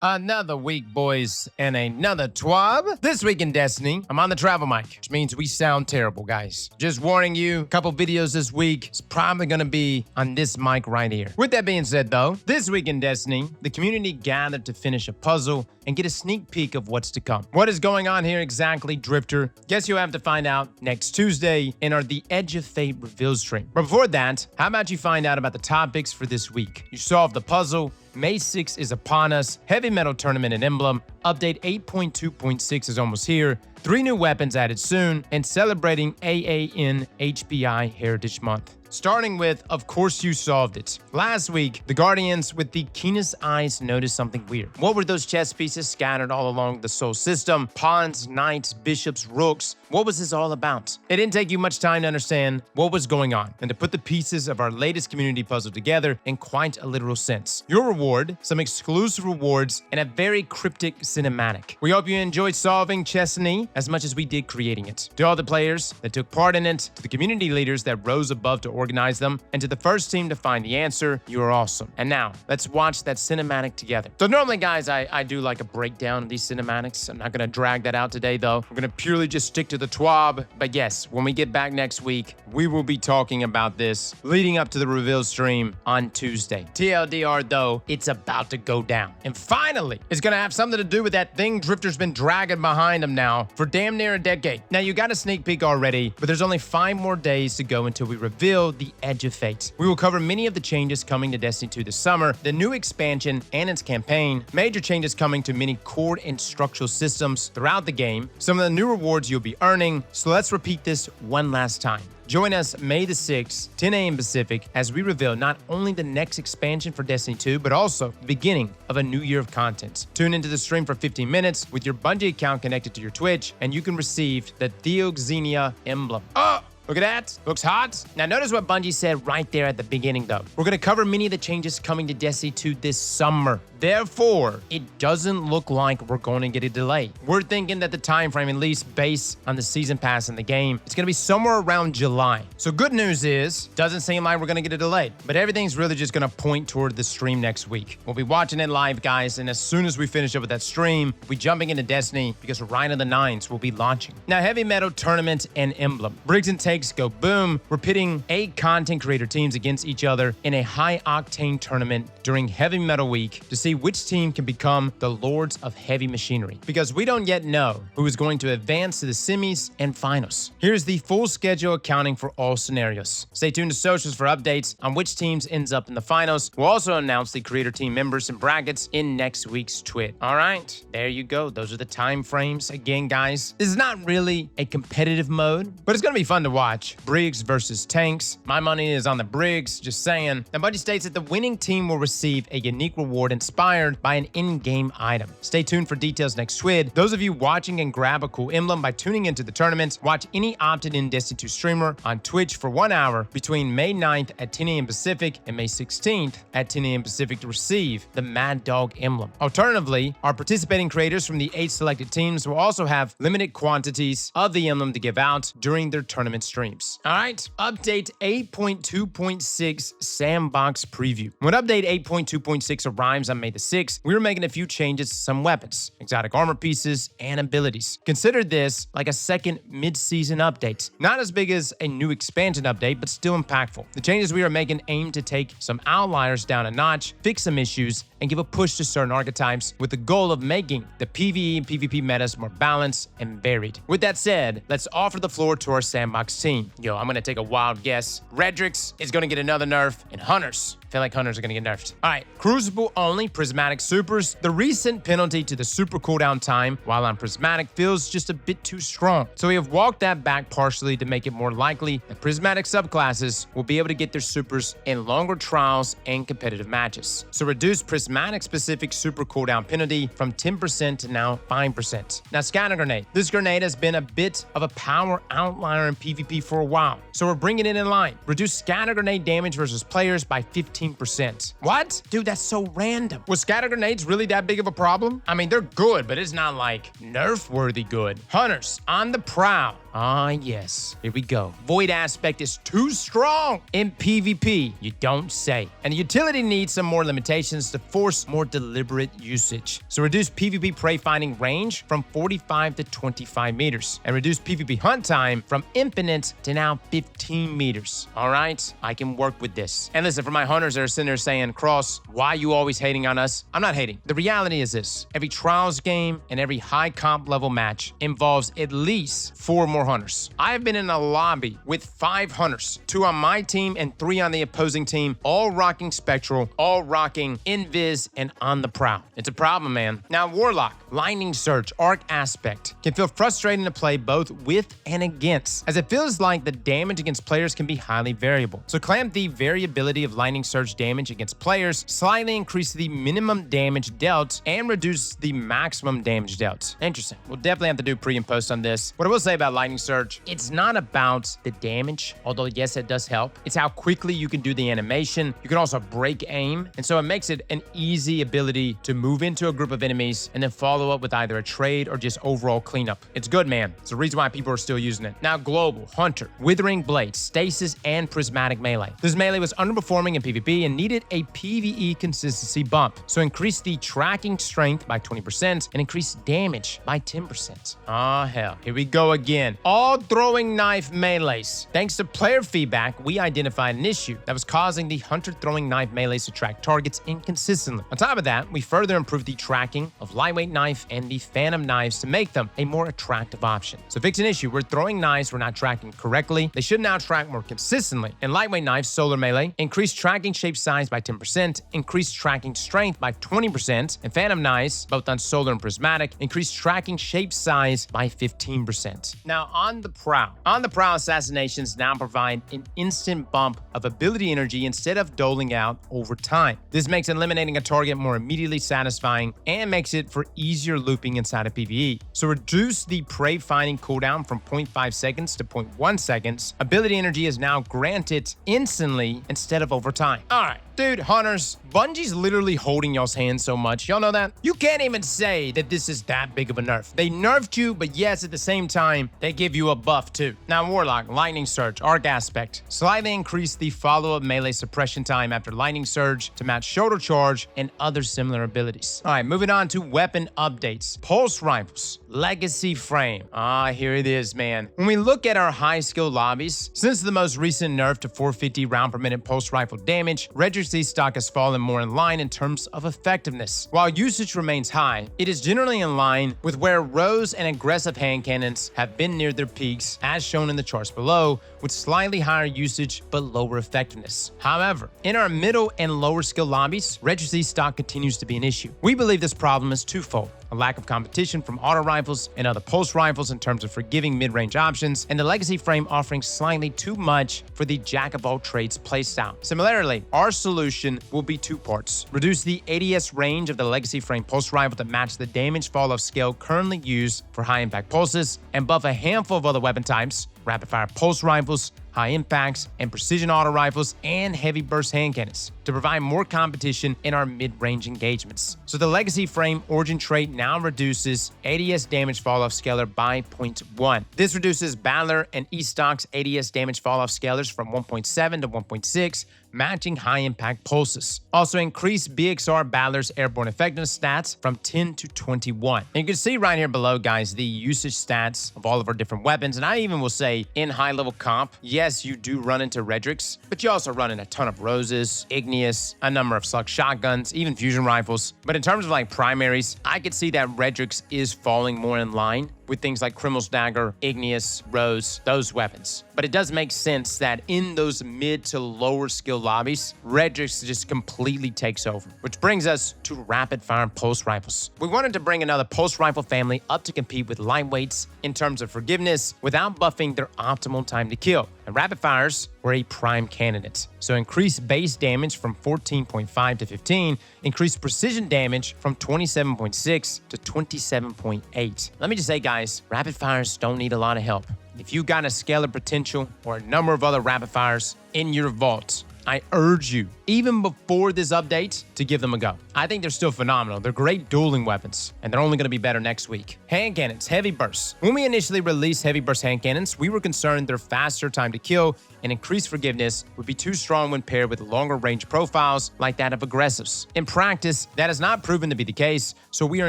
Another week, boys, and another TWAB. This week in Destiny, I'm on the travel mic, which means we sound terrible, guys. Just warning you, a couple videos this week. It's probably gonna be on this mic right here. With that being said, though, this week in Destiny, the community gathered to finish a puzzle and get a sneak peek of what's to come. What is going on here exactly, Drifter? Guess you'll have to find out next Tuesday in our The Edge of Fate reveal stream. But before that, how about you find out about the topics for this week? You solved the puzzle. May 6 is upon us. Heavy Metal Tournament in Emblem. Update 8.2.6 is almost here. 3 new weapons added soon. And celebrating AANHPI Heritage Month. Starting with, of course you solved it. Last week, the Guardians with the keenest eyes noticed something weird. What were those chess pieces scattered all along the Sol system? Pawns, knights, bishops, rooks. What was this all about? It didn't take you much time to understand what was going on and to put the pieces of our latest community puzzle together in quite a literal sense. Your reward, some exclusive rewards, and a very cryptic cinematic. We hope you enjoyed solving Chessney as much as we did creating it. To all the players that took part in it, to the community leaders that rose above to organize them, and to the first team to find the answer, you are awesome. And now, let's watch that cinematic together. So normally, guys, I do like a breakdown of these cinematics. I'm not gonna drag that out today, though. We're gonna purely just stick to the TWAB. But yes, when we get back next week, we will be talking about this leading up to the reveal stream on Tuesday. TLDR, though, it's about to go down. And finally, it's gonna have something to do with that thing Drifter's been dragging behind him now for damn near a decade. Now, you got a sneak peek already, but there's only 5 more days to go until we reveal the Edge of Fate. We will cover many of the changes coming to Destiny 2 this summer, the new expansion and its campaign, major changes coming to many core and structural systems throughout the game, some of the new rewards you'll be earning. So let's repeat this one last time. Join us May the 6th, 10 a.m. Pacific, as we reveal not only the next expansion for Destiny 2, but also the beginning of a new year of content. Tune into the stream for 15 minutes with your Bungie account connected to your Twitch, and you can receive the Theoxenia Emblem. Oh! Look at that. Looks hot. Now notice what Bungie said right there at the beginning, though. We're going to cover many of the changes coming to Destiny 2 this summer. Therefore, it doesn't look like we're going to get a delay. We're thinking that the time frame, at least based on the season pass in the game, it's going to be somewhere around July. So good news is, doesn't seem like we're going to get a delay, but everything's really just going to point toward the stream next week. We'll be watching it live, guys, and as soon as we finish up with that stream, we'll be jumping into Destiny because Rite of the Nines will be launching. Now, Heavy Metal Tournament and Emblem. Briggs and Takes go boom. We're pitting 8 content creator teams against each other in a high-octane tournament during Heavy Metal Week to see which team can become the Lords of Heavy Machinery, because we don't yet know who is going to advance to the semis and finals. Here's the full schedule accounting for all scenarios. Stay tuned to socials for updates on which teams ends up in the finals. We'll also announce the creator team members and brackets in next week's twit. All right, there you go. Those are the time frames. Again, guys, this is not really a competitive mode, but it's going to be fun to watch. Briggs versus Tanks. My money is on the Briggs, just saying. Now, Bungie states that the winning team will receive a unique reward inspired by an in-game item. Stay tuned for details next twid. Those of you watching can grab a cool emblem by tuning into the tournament. Watch any opted-in Destiny 2 streamer on Twitch for 1 hour between May 9th at 10 a.m. Pacific and May 16th at 10 a.m. Pacific to receive the Mad Dog emblem. Alternatively, our participating creators from the 8 selected teams will also have limited quantities of the emblem to give out during their tournament streams. All right, update 8.2.6 Sandbox preview. When update 8.2.6 arrives on May the 6th, we were making a few changes to some weapons, exotic armor pieces, and abilities. Consider this like a second mid-season update. Not as big as a new expansion update, but still impactful. The changes we are making aim to take some outliers down a notch, fix some issues, and give a push to certain archetypes with the goal of making the PvE and PvP metas more balanced and varied. With that said, let's offer the floor to our Sandbox team. Yo, I'm gonna take a wild guess. Redrix is gonna get another nerf, and Hunters. I feel like Hunters are gonna get nerfed. All right, Crucible only Prismatic Supers. The recent penalty to the super cooldown time while on Prismatic feels just a bit too strong. So we have walked that back partially to make it more likely that Prismatic subclasses will be able to get their supers in longer trials and competitive matches. So reduce Prismatic specific super cooldown penalty from 10% to now 5%. Now, Scatter Grenade. This grenade has been a bit of a power outlier in PvP for a while, so we're bringing it in line. Reduce Scatter Grenade damage versus players by 15%. What? Dude, that's so random. Was Scatter Grenades really that big of a problem? I mean, they're good, but it's not like nerf-worthy good. Hunters, on the prowl. Ah, yes. Here we go. Void aspect is too strong in PvP. You don't say. And the utility needs some more limitations to force more deliberate usage. So reduce PvP prey finding range from 45 to 25 meters and reduce PvP hunt time from infinite to now 15 meters. All right, I can work with this. And listen, for my hunters that are sitting there saying, Cross, why are you always hating on us? I'm not hating. The reality is this. Every Trials game and every high comp level match involves at least 4 more hunters. I have been in a lobby with 5 hunters, 2 on my team and 3 on the opposing team, all rocking Spectral, all rocking Invis and on the prowl. It's a problem, man. Now, Warlock, Lightning Surge, Arc Aspect can feel frustrating to play both with and against, as it feels like the damage against players can be highly variable. So clamp the variability of Lightning Surge damage against players, slightly increase the minimum damage dealt, and reduce the maximum damage dealt. Interesting. We'll definitely have to do pre and post on this. What I will say about Lightning Surge, it's not about the damage, although yes, it does help. It's how quickly you can do the animation. You can also break aim, and so it makes it an easy ability to move into a group of enemies and then follow up with either a trade or just overall cleanup. It's good, man. It's the reason why people are still using it. Now, Global, Hunter, Withering Blade, Stasis, and Prismatic Melee. This melee was underperforming in PvP and needed a PvE consistency bump, so increase the tracking strength by 20% and increase damage by 10%. Ah, hell. Here we go again. All throwing knife melees. Thanks to player feedback, we identified an issue that was causing the Hunter throwing knife melees to track targets inconsistently. On top of that, we further improved the tracking of lightweight knife and the phantom knives to make them a more attractive option. So fix an issue where throwing knives were not tracking correctly. They should now track more consistently. In lightweight knives, solar melee, increase tracking shape size by 10%, increase tracking strength by 20%, and phantom knives, both on solar and prismatic, increase tracking shape size by 15%. Now on the prowl. On the prowl, assassinations now provide an instant bump of ability energy instead of doling out over time. This makes eliminating a target more immediately satisfying and makes it for easier looping inside of PvE. So reduce the prey finding cooldown from 0.5 seconds to 0.1 seconds. Ability energy is now granted instantly instead of over time. All right. Dude, hunters, Bungie's literally holding y'all's hands so much. Y'all know that? You can't even say that this is that big of a nerf. They nerfed you, but yes, at the same time, they give you a buff too. Now, Warlock, Lightning Surge, Arc Aspect. Slightly increase the follow-up melee suppression time after Lightning Surge to match Shoulder Charge and other similar abilities. All right, moving on to weapon updates. Pulse Rifles, Legacy Frame. Ah, here it is, man. When we look at our high skill lobbies, since the most recent nerf to 450 round per minute pulse rifle damage, Registry stock has fallen more in line in terms of effectiveness. While usage remains high, it is generally in line with where Rose and aggressive hand cannons have been near their peaks, as shown in the charts below, with slightly higher usage but lower effectiveness. However, in our middle and lower skill lobbies, Registry stock continues to be an issue. We believe this problem is twofold: a lack of competition from auto rifles and other pulse rifles in terms of forgiving mid-range options, and the Legacy frame offering slightly too much for the jack-of-all-trades playstyle. Similarly, our solution will be 2 parts. Reduce the ADS range of the Legacy frame pulse rifle to match the damage fall-off scale currently used for high-impact pulses, and buff a handful of other weapon types: rapid-fire pulse rifles, high impacts, and precision auto rifles, and heavy burst hand cannons to provide more competition in our mid-range engagements. So the Legacy frame origin trait now reduces ADS damage fall-off scalar by 0.1. This reduces Battler and E-Stock's ADS damage fall-off scalars from 1.7 to 1.6, matching high-impact pulses. Also increase BXR Battler's airborne effectiveness stats from 10 to 21. And you can see right here below, guys, the usage stats of all of our different weapons. And I even will say in high-level comp, yes, you do run into Redrix, but you also run in a ton of Roses, Igneous, a number of Slug shotguns, even fusion rifles. But in terms of like primaries, I could see that Redrix is falling more in line with things like Criminal's Dagger, Igneous, Rose, those weapons. But it does make sense that in those mid to lower skill lobbies, Redrix just completely takes over. Which brings us to rapid fire pulse rifles. We wanted to bring another pulse rifle family up to compete with lightweights in terms of forgiveness without buffing their optimal time to kill. And rapid fires were a prime candidate. So increase base damage from 14.5 to 15, increase precision damage from 27.6 to 27.8. Let me just say, guys, rapid fires don't need a lot of help. If you got a scalar potential or a number of other rapid fires in your vault, I urge you, even before this update to give them a go. I think they're still phenomenal. They're great dueling weapons, and they're only going to be better next week. Hand cannons, heavy bursts. When we initially released heavy burst hand cannons, we were concerned their faster time to kill and increased forgiveness would be too strong when paired with longer range profiles like that of aggressives. In practice, that has not proven to be the case, so we are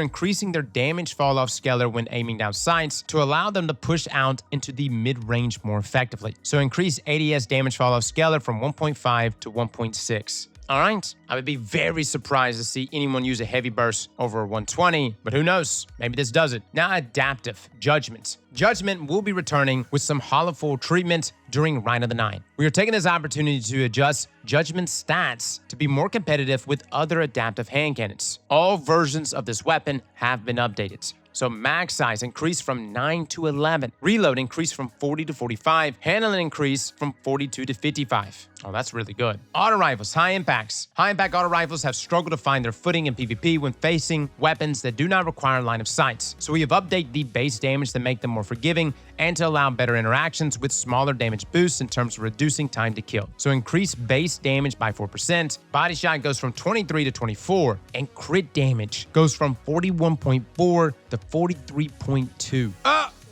increasing their damage fall-off scalar when aiming down sights to allow them to push out into the mid-range more effectively. So increase ADS damage fall-off scalar from 1.5 to 1.6. All right, I would be very surprised to see anyone use a heavy burst over 120, but who knows? Maybe this does it. Now, adaptive judgment. Judgment will be returning with some hollow full treatment during Rite of the Nine. We are taking this opportunity to adjust Judgment stats to be more competitive with other adaptive hand cannons. All versions of this weapon have been updated. So max size increased from 9 to 11. Reload increased from 40 to 45. Handling increased from 42 to 55. Oh, that's really good. Auto rifles, high impacts. High impact auto rifles have struggled to find their footing in PvP when facing weapons that do not require line of sight. So we have updated the base damage to make them more forgiving and to allow better interactions with smaller damage boosts in terms of reducing time to kill. So increase base damage by 4%. Body shot goes from 23 to 24, and crit damage goes from 41.4 to 43.2.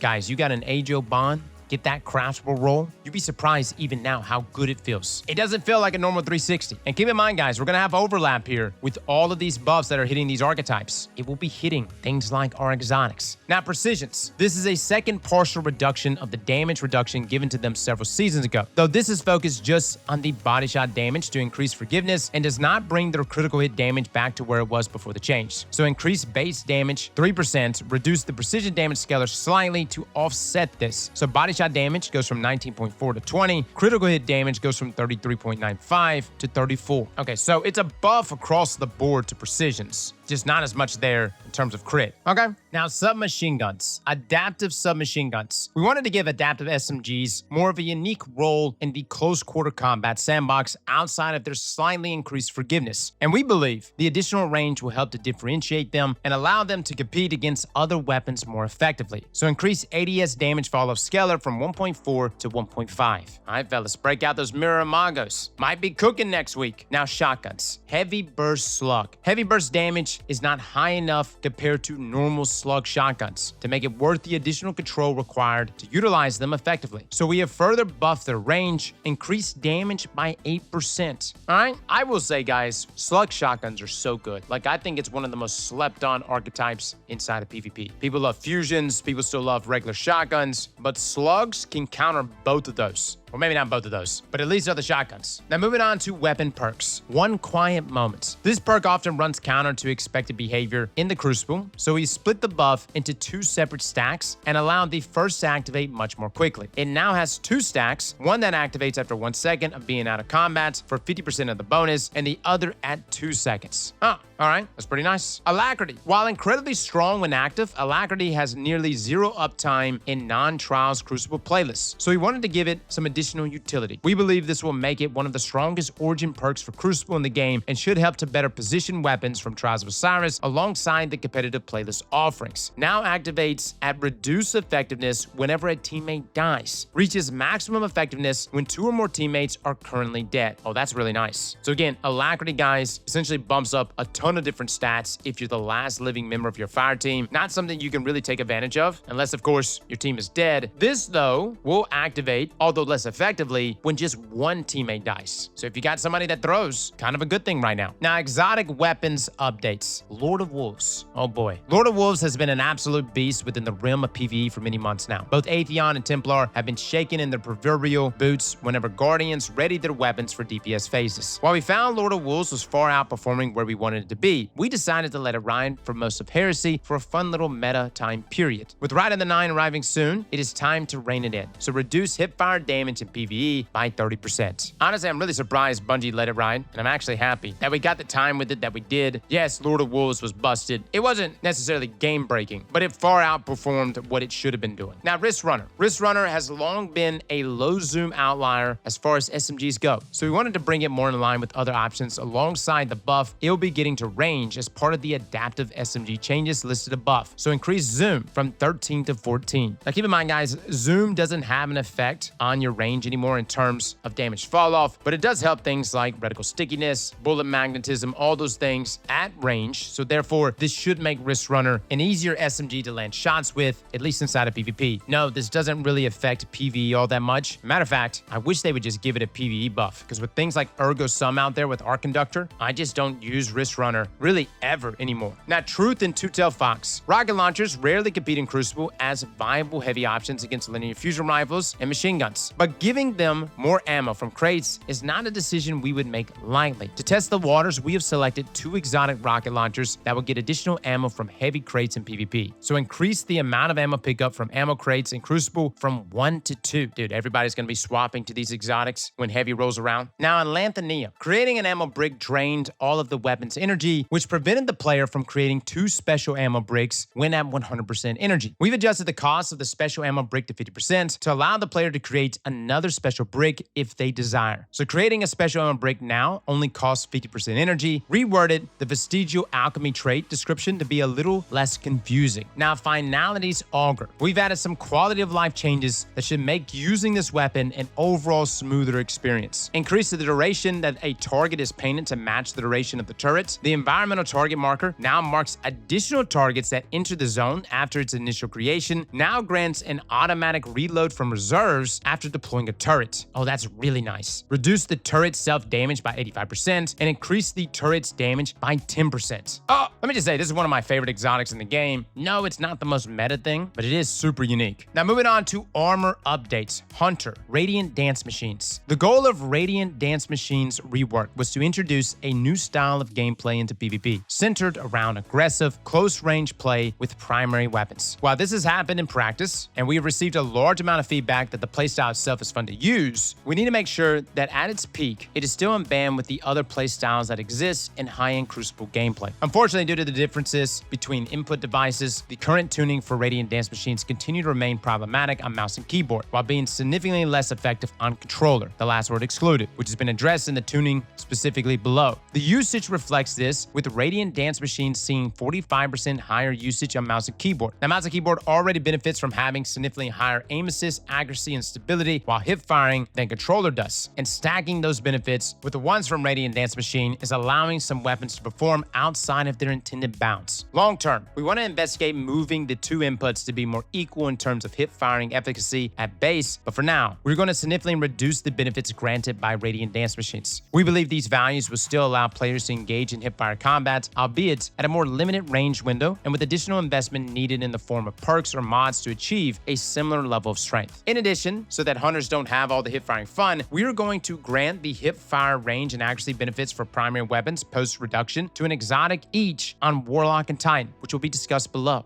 Guys, you got an AJO bond? Get that craftable roll, you'd be surprised even now how good it feels. It doesn't feel like a normal 360. And keep in mind, guys, we're gonna have overlap here with all of these buffs that are hitting these archetypes. It will be hitting things like our exotics. Now, precisions. This is a second partial reduction of the damage reduction given to them several seasons ago. Though this is focused just on the body shot damage to increase forgiveness and does not bring their critical hit damage back to where it was before the change. So increase base damage 3%, reduce the precision damage scalar slightly to offset this. So body shot damage goes from 19.4 to 20. Critical hit damage goes from 33.95 to 34. Okay, so it's a buff across the board to precisions. Just not as much there in terms of crit. Okay, now submachine guns. Adaptive submachine guns. We wanted to give adaptive SMGs more of a unique role in the close quarter combat sandbox outside of their slightly increased forgiveness. And we believe the additional range will help to differentiate them and allow them to compete against other weapons more effectively. So increase ADS damage fall-off scalar from 1.4 to 1.5. All right, fellas, break out those mirror magos. Might be cooking next week. Now shotguns. Heavy burst slug. Heavy burst damage is not high enough compared to normal slug shotguns to make it worth the additional control required to utilize them effectively. So we have further buffed their range, increased damage by 8%. All right, I will say, guys, slug shotguns are so good. Like, I think it's one of the most slept on archetypes inside of PvP. People love fusions, people still love regular shotguns, but slugs can counter both of those. Or maybe not both of those, but at least other shotguns. Now moving on to weapon perks. One quiet moment. This perk often runs counter to expected behavior in the Crucible, so we split the buff into two separate stacks and allowed the first to activate much more quickly. It now has two stacks, one that activates after 1 second of being out of combat for 50% of the bonus, and the other at 2 seconds. Oh, all right, that's pretty nice. Alacrity. While incredibly strong when active, Alacrity has nearly zero uptime in non-Trials Crucible playlists, so we wanted to give it some additional utility. We believe this will make it one of the strongest origin perks for Crucible in the game and should help to better position weapons from Trials of Osiris alongside the competitive playlist offerings. Now activates at reduced effectiveness whenever a teammate dies. Reaches maximum effectiveness when 2 or more teammates are currently dead. Oh, that's really nice. So again, Alacrity, guys, essentially bumps up a ton of different stats if you're the last living member of your fire team. Not something you can really take advantage of, unless of course your team is dead. This though will activate, although less effectively, when just one teammate dies. So if you got somebody that throws, kind of a good thing right now. Now, exotic weapons updates. Lord of Wolves. Oh boy. Lord of Wolves has been an absolute beast within the realm of PvE for many months now. Both Atheon and Templar have been shaken in their proverbial boots whenever Guardians readied their weapons for DPS phases. While we found Lord of Wolves was far outperforming where we wanted it to be, we decided to let it ride for most of Heresy for a fun little meta time period. With Rite of the Nine arriving soon, it is time to rein it in. So reduce hipfire damage in PvE by 30%. Honestly, I'm really surprised Bungie let it ride, and I'm actually happy that we got the time with it that we did. Yes, Lord of Wolves was busted. It wasn't necessarily game-breaking, but it far outperformed what it should have been doing. Now, Wrist Runner. Wrist Runner has long been a low-zoom outlier as far as SMGs go, so we wanted to bring it more in line with other options alongside the buff it'll be getting to range as part of the adaptive SMG changes listed above. So increase zoom from 13 to 14. Now keep in mind, guys, zoom doesn't have an effect on your range range anymore in terms of damage fall off, but it does help things like reticle stickiness, bullet magnetism, all those things at range. So therefore, this should make Wrist Runner an easier SMG to land shots with, at least inside of PvP. No, this doesn't really affect PvE all that much. Matter of fact, I wish they would just give it a PvE buff, because with things like Ergo Sum out there with Arc Conductor, I just don't use Wrist Runner really ever anymore. Now, Truth and Two-Tailed Fox. Rocket launchers rarely compete in Crucible as viable heavy options against linear fusion rifles and machine guns, but giving them more ammo from crates is not a decision we would make lightly. To test the waters, we have selected 2 exotic rocket launchers that will get additional ammo from heavy crates in PvP. So increase the amount of ammo pickup from ammo crates in Crucible from 1 to 2. Dude, everybody's gonna be swapping to these exotics when heavy rolls around. Now in Lanthania, creating an ammo brick drained all of the weapon's energy, which prevented the player from creating 2 special ammo bricks when at 100% energy. We've adjusted the cost of the special ammo brick to 50% to allow the player to create another special brick if they desire. So creating a special ammo brick now only costs 50% energy. Reworded the vestigial alchemy trait description to be a little less confusing. Now, Finality's Augur. We've added some quality of life changes that should make using this weapon an overall smoother experience. Increase the duration that a target is painted to match the duration of the turret. The environmental target marker now marks additional targets that enter the zone after its initial creation, now grants an automatic reload from reserves after deploying a turret. Oh, that's really nice. Reduce the turret's self-damage by 85% and increase the turret's damage by 10%. Oh, let me just say, this is one of my favorite exotics in the game. No, it's not the most meta thing, but it is super unique. Now moving on to armor updates. Hunter, Radiant Dance Machines. The goal of Radiant Dance Machines rework was to introduce a new style of gameplay into PvP, centered around aggressive, close-range play with primary weapons. While this has happened in practice, and we have received a large amount of feedback that the playstyle itself is fun to use, we need to make sure that at its peak, it is still in band with the other playstyles that exist in high-end Crucible gameplay. Unfortunately, due to the differences between input devices, the current tuning for Radiant Dance Machines continue to remain problematic on mouse and keyboard, while being significantly less effective on controller, the last word excluded, which has been addressed in the tuning specifically below. The usage reflects this, with Radiant Dance Machines seeing 45% higher usage on mouse and keyboard. Now, mouse and keyboard already benefits from having significantly higher aim assist, accuracy, and stability while hip firing than controller does, and stacking those benefits with the ones from Radiant Dance Machine is allowing some weapons to perform outside of their intended bounds. Long term, we want to investigate moving the 2 inputs to be more equal in terms of hip firing efficacy at base, but for now, we're going to significantly reduce the benefits granted by Radiant Dance Machines. We believe these values will still allow players to engage in hip-fire combat, albeit at a more limited range window and with additional investment needed in the form of perks or mods to achieve a similar level of strength. In addition, so that hunters don't have all the hip-firing fun, we are going to grant the hip-fire range and accuracy benefits for primary weapons post-reduction to an exotic each on Warlock and Titan, which will be discussed below.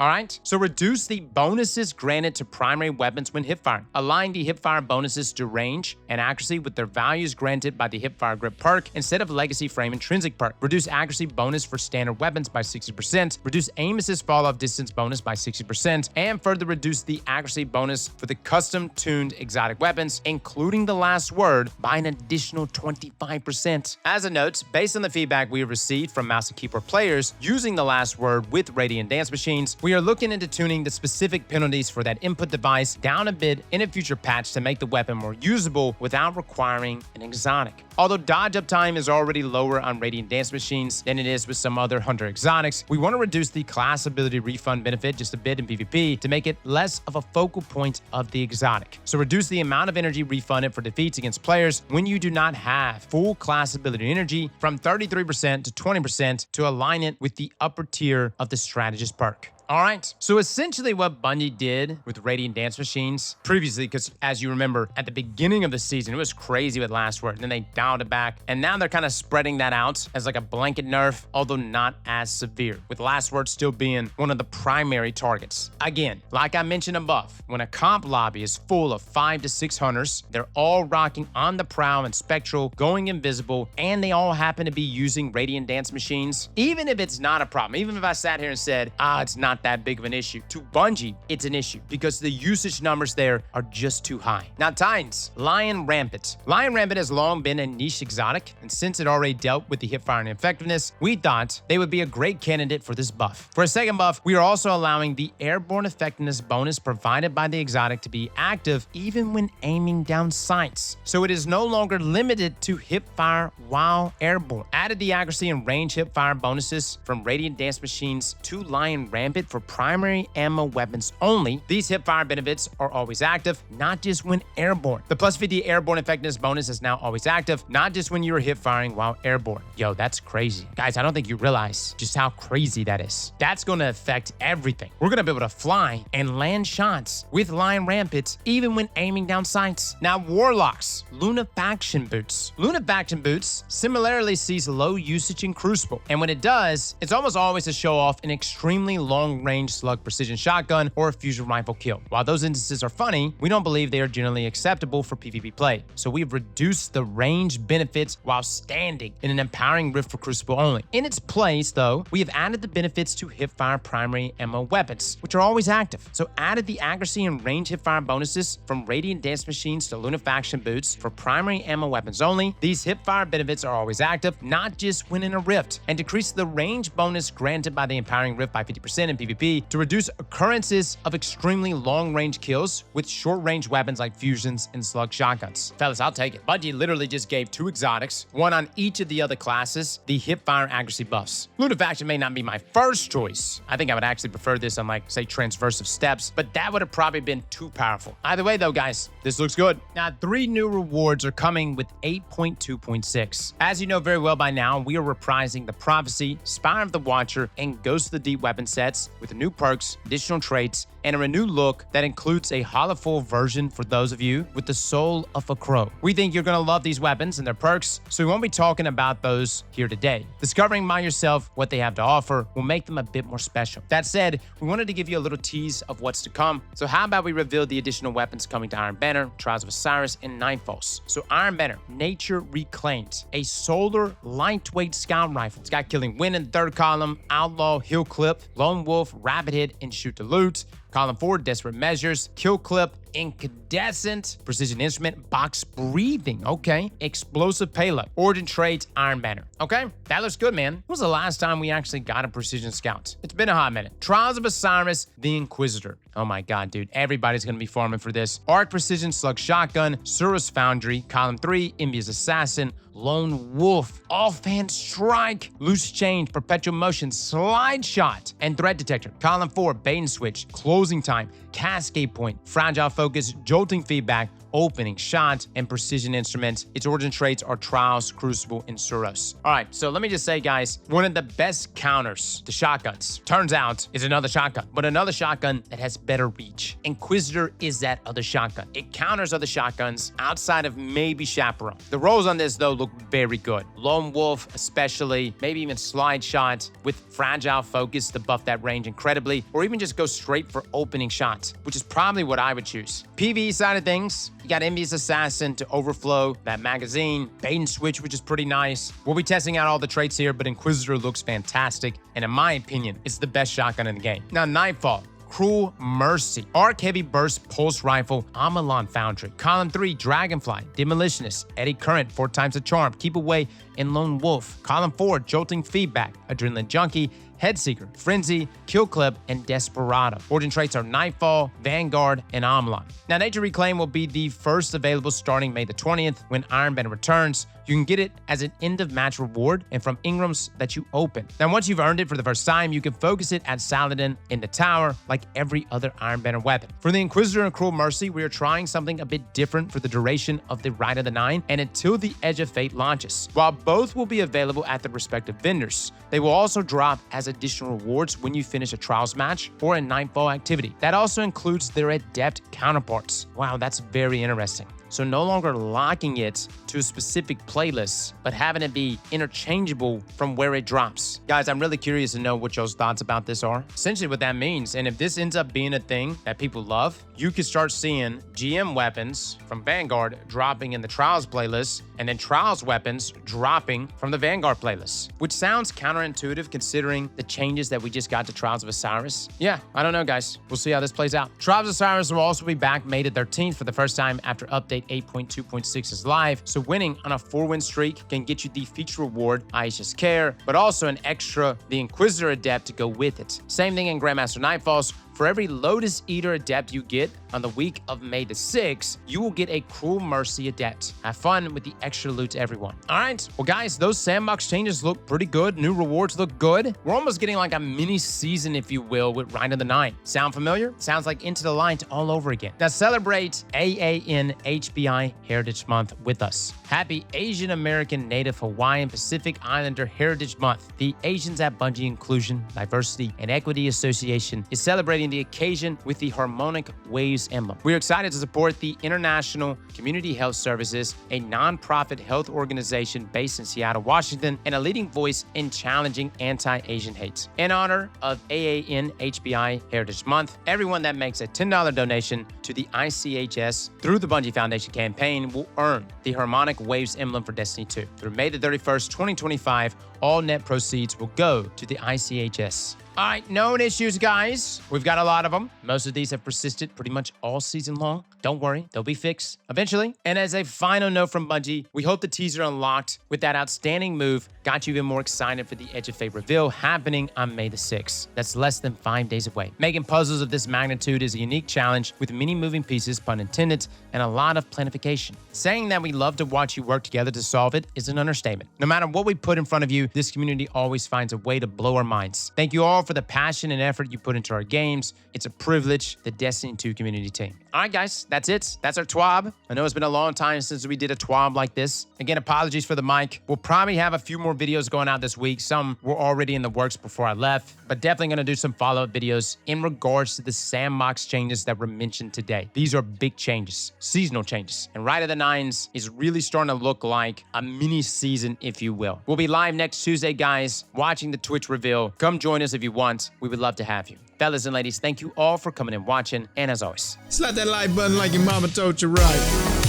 All right, so reduce the bonuses granted to primary weapons when hipfiring. Align the hipfire bonuses to range and accuracy with their values granted by the hipfire grip perk instead of legacy frame intrinsic perk. Reduce accuracy bonus for standard weapons by 60%. Reduce aim assist fall off distance bonus by 60%, and further reduce the accuracy bonus for the custom tuned exotic weapons, including the last word, by an additional 25%. As a note, based on the feedback we have received from mouse and keyboard players using the last word with Radiant Dance Machines, we are looking into tuning the specific penalties for that input device down a bit in a future patch to make the weapon more usable without requiring an exotic. Although dodge uptime is already lower on Radiant Dance Machines than it is with some other hunter exotics, we want to reduce the class ability refund benefit just a bit in PvP to make it less of a focal point of the exotic. So reduce the amount of energy refunded for defeats against players when you do not have full class ability energy from 33% to 20% to align it with the upper tier of the strategist perk. All right, so essentially what Bungie did with Radiant Dance Machines previously, because as you remember, at the beginning of the season, it was crazy with Last Word, and then they dialed it back, and now they're kind of spreading that out as like a blanket nerf, although not as severe, with Last Word still being one of the primary targets. Again, like I mentioned above, when a comp lobby is full of 5 to 6 hunters, they're all rocking on the prowl and spectral, going invisible, and they all happen to be using Radiant Dance Machines, even if it's not a problem, even if I sat here and said, it's not not that big of an issue. To Bungie, it's an issue because the usage numbers there are just too high. Now, Titans, Lion Rampant. Lion Rampant has long been a niche exotic, and since it already dealt with the hipfire and effectiveness, we thought they would be a great candidate for this buff. For a second buff, we are also allowing the airborne effectiveness bonus provided by the exotic to be active even when aiming down sights. So it is no longer limited to hipfire while airborne. Added the accuracy and range hipfire bonuses from Radiant Dance Machines to Lion Rampant for primary ammo weapons only. These hipfire benefits are always active, not just when airborne. The plus 50 airborne effectiveness bonus is now always active, not just when you're hipfiring while airborne. Yo, that's crazy. Guys, I don't think you realize just how crazy that is. That's going to affect everything. We're going to be able to fly and land shots with Lion Rampant even when aiming down sights. Now, Warlocks, Lunafaction Boots. Lunafaction Boots similarly sees low usage in Crucible, and when it does, it's almost always to show off an extremely long-range slug precision shotgun or a fusion rifle kill. While those instances are funny, we don't believe they are generally acceptable for PvP play, so we've reduced the range benefits while standing in an empowering rift for Crucible only. In its place, though, we have added the benefits to hipfire primary ammo weapons, which are always active. So added the accuracy and range hipfire bonuses from Radiant Dance Machines to Lunafaction Boots for primary ammo weapons only. These hipfire benefits are always active, not just when in a rift, and decrease the range bonus granted by the empowering rift by 50% in PvP to reduce occurrences of extremely long-range kills with short-range weapons like fusions and slug shotguns. Fellas, I'll take it. Bungie literally just gave 2 exotics, one on each of the other classes, the hipfire accuracy buffs. Lunafaction may not be my first choice. I think I would actually prefer this on, like, say, Transversive Steps, but that would have probably been too powerful. Either way, though, guys, this looks good. Now, 3 new rewards are coming with 8.2.6. As you know very well by now, we are reprising the Prophecy, Spire of the Watcher, and Ghost of the Deep weapon sets with new perks, additional traits, and a renewed look that includes a hollow version for those of you with the soul of a crow. We think you're going to love these weapons and their perks, so we won't be talking about those here today. Discovering by yourself what they have to offer will make them a bit more special. That said, we wanted to give you a little tease of what's to come, so how about we reveal the additional weapons coming to Iron Banner, Trials of Osiris, and Nightfalls. So Iron Banner, Nature Reclaimed, a solar lightweight scout rifle. It's got Killing Wind in the 3rd column, Outlaw, Hill Clip, Lone Wolf, Rapid Hit, and Shoot to Loot. Column 4, Desperate Measures, Kill Clip, Incandescent, Precision Instrument, Box Breathing, okay, Explosive Payload, Origin Traits, Iron Banner, okay? That looks good, man. When was the last time we actually got a Precision Scout? It's been a hot minute. Trials of Osiris, the Inquisitor. Oh my god, dude, everybody's gonna be farming for this. Arc Precision Slug Shotgun, Surus Foundry, Column 3, Envious Assassin, Lone Wolf, Offhand Strike, Loose Change, Perpetual Motion, Slide Shot, and Threat Detector. Column 4, Bait and Switch, Closing Time, Cascade Point, Fragile Focus, Jolting Feedback, Opening Shot, and Precision Instruments. Its origin traits are Trials, Crucible, and Suros. All right, so let me just say, guys, one of the best counters to shotguns, turns out, is another shotgun, but another shotgun that has better reach. Inquisitor is that other shotgun. It counters other shotguns outside of maybe Chaperone. The rolls on this, though, look very good. Lone Wolf, especially, maybe even Slide Shot with Fragile Focus to buff that range incredibly, or even just go straight for opening shots, which is probably what I would choose. PvE side of things, you got Envious Assassin to overflow that magazine, Bait and Switch, which is pretty nice. We'll be testing out all the traits here, but Inquisitor looks fantastic, and in my opinion, it's the best shotgun in the game. Now, Nightfall, Cruel Mercy, Arc Heavy Burst Pulse Rifle, Amalon Foundry, Column 3, Dragonfly, Demolitionist, Eddy Current, 4 times the Charm, Keep Away, and Lone Wolf. Column 4, Jolting Feedback, Adrenaline Junkie, Headseeker, Frenzy, Kill Clip, and Desperado. Origin traits are Nightfall, Vanguard, and Amalon. Now, Nature Reclaim will be the first available starting May the 20th when Iron Banner returns. You can get it as an end-of-match reward and from Ingrams that you open. Now, once you've earned it for the first time, you can focus it at Saladin in the tower like every other Iron Banner weapon. For the Inquisitor and Cruel Mercy, we are trying something a bit different for the duration of the Rite of the Nine and until the Edge of Fate launches. While both will be available at the respective vendors, they will also drop as additional rewards when you finish a Trials match or a Nightfall activity. That also includes their Adept counterparts. Wow, that's very interesting. So no longer locking it to a specific playlist, but having it be interchangeable from where it drops. Guys, I'm really curious to know what y'all's thoughts about this are. Essentially what that means, and if this ends up being a thing that people love, you could start seeing GM weapons from Vanguard dropping in the Trials playlist, and then Trials weapons dropping from the Vanguard playlist, which sounds counterintuitive considering the changes that we just got to Trials of Osiris. Yeah, I don't know, guys. We'll see how this plays out. Trials of Osiris will also be back May the 13th for the first time after update 8.2.6 is live, so winning on a 4-win streak can get you the feature reward, Aisha's Care, but also an extra, the Inquisitor Adept, to go with it. Same thing in Grandmaster Nightfalls. For every Lotus Eater Adept you get on the week of May the 6th, you will get a Cruel Mercy Adept. Have fun with the extra loot, everyone. All right, well, guys, those Sandbox changes look pretty good. New rewards look good. We're almost getting like a mini season, if you will, with Rite of the Nine. Sound familiar? Sounds like Into the Light all over again. Now celebrate AANHPI Heritage Month with us. Happy Asian American Native Hawaiian Pacific Islander Heritage Month. The Asians at Bungie Inclusion, Diversity, and Equity Association is celebrating the occasion with the Harmonic Waves emblem. We're excited to support the International Community Health Services, a nonprofit health organization based in Seattle, Washington, and a leading voice in challenging anti-Asian hate. In honor of AANHPI Heritage Month, everyone that makes a $10 donation to the ICHS through the Bungie Foundation campaign will earn the Harmonic Waves emblem for Destiny 2. Through May the 31st, 2025, all net proceeds will go to the ICHS. All right, known issues, guys. We've got a lot of them. Most of these have persisted pretty much all season long. Don't worry, they'll be fixed eventually. And as a final note from Bungie, we hope the teaser unlocked with that outstanding move got you even more excited for the Edge of Fate reveal happening on May the 6th. That's less than 5 days away. Making puzzles of this magnitude is a unique challenge with many moving pieces, pun intended, and a lot of planification. Saying that we love to watch you work together to solve it is an understatement. No matter what we put in front of you, this community always finds a way to blow our minds. Thank you all for the passion and effort you put into our games. It's a privilege, the Destiny 2 community team. All right, guys, that's it. That's our TWAB. I know it's been a long time since we did a TWAB like this. Again, apologies for the mic. We'll probably have a few more videos going out this week. Some were already in the works before I left, but definitely going to do some follow-up videos in regards to the Sandbox changes that were mentioned today. These are big changes, seasonal changes. And Rite of the Nines is really starting to look like a mini season, if you will. We'll be live next Tuesday, guys, watching the Twitch reveal. Come join us if you want. We would love to have you. Fellas and ladies, thank you all for coming and watching. And as always, slap that like button like your mama told you right.